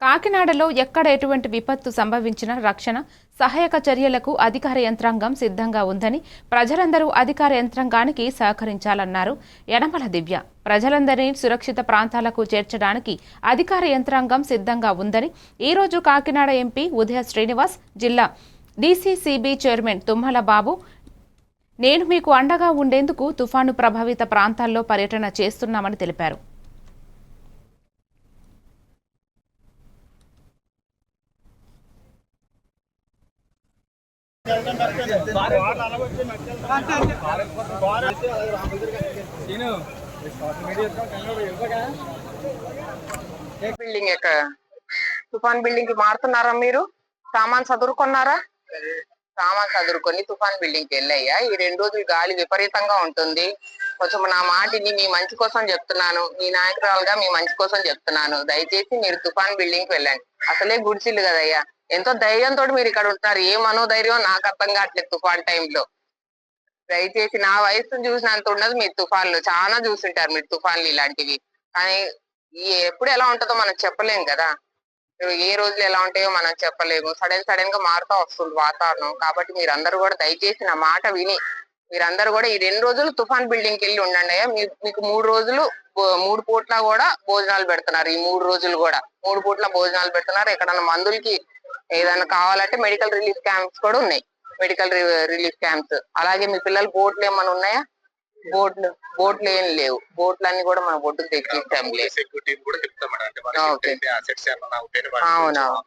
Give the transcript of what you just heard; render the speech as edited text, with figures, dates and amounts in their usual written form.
కాకినాడలో ఎక్కడ ఎటువంటి విపత్తు సంభవించినా రక్షణ, సహాయక చర్యలకు అధికార యంత్రాంగం సిద్ధంగా ఉందని, ప్రజలందరూ అధికార యంత్రాంగానికి సహకరించాలన్నారు యనమల దివ్య. ప్రజలందరినీ సురక్షిత ప్రాంతాలకు చేర్చడానికి అధికార యంత్రాంగం సిద్ధంగా ఉందని ఈరోజు కాకినాడ ఎంపీ ఉదయ శ్రీనివాస్, జిల్లా డీసీసీబీ చైర్మన్ తుమ్మల బాబు నేను మీకు అండగా ఉండేందుకు తుఫాను ప్రభావిత ప్రాంతాల్లో పర్యటన చేస్తున్నామని తెలిపారు. బిల్డింగ్ తుఫాన్ బిల్డింగ్ కి మారుతున్నారా? మీరు సామాన్ చదువుకున్నారా? సామాన్ చదువుకొని తుఫాన్ బిల్డింగ్ కి వెళ్ళయ్యా. ఈ 2 రోజులు గాలి విపరీతంగా ఉంటుంది. కొంచెం నా మాటిని మీ మంచి కోసం చెప్తున్నాను, మీ నాయకురాలుగా మీ మంచి కోసం చెప్తున్నాను. దయచేసి మీరు తుఫాన్ బిల్డింగ్ కి వెళ్ళండి. అసలే గుడిసిల్లు కదయ్యా, ఎంతో ధైర్యంతో మీరు ఇక్కడ ఉంటున్నారు. ఏ మనోధైర్యం నాకు అర్థం కావట్లేదు తుఫాన్ టైంలో. దయచేసి నా వయసును చూసినంత ఉండదు, మీరు తుఫాన్లు చాలా చూసింటారు. మీరు తుఫాన్లు ఇలాంటివి, కానీ ఎప్పుడు ఎలా ఉంటుందో మనం చెప్పలేం కదా. ఏ రోజులు ఎలా ఉంటాయో మనం చెప్పలేము. సడన్ గా మారుతా వస్తుంది వాతావరణం. కాబట్టి మీరందరూ కూడా దయచేసి నా మాట విని మీరందరూ కూడా ఈ 2 రోజులు తుఫాన్ బిల్డింగ్ కి వెళ్ళి ఉండండి అయ్యా. మీకు 3 రోజులు 3 పూట్ల కూడా భోజనాలు పెడుతున్నారు. ఈ 3 రోజులు కూడా 3 పూట్ల భోజనాలు పెడుతున్నారు. ఎక్కడన్నా మందులకి ఏదైనా కావాలంటే మెడికల్ రిలీఫ్ క్యాంప్స్ కూడా ఉన్నాయి. Medical relief camps. అలాగే మీ పిల్లలు బోట్లు ఏమైనా ఉన్నాయా? బోట్లు ఏం లేవు. బోట్లు అన్ని కూడా మన బొడ్డుకు తెచ్చిస్తాం. అవునవును.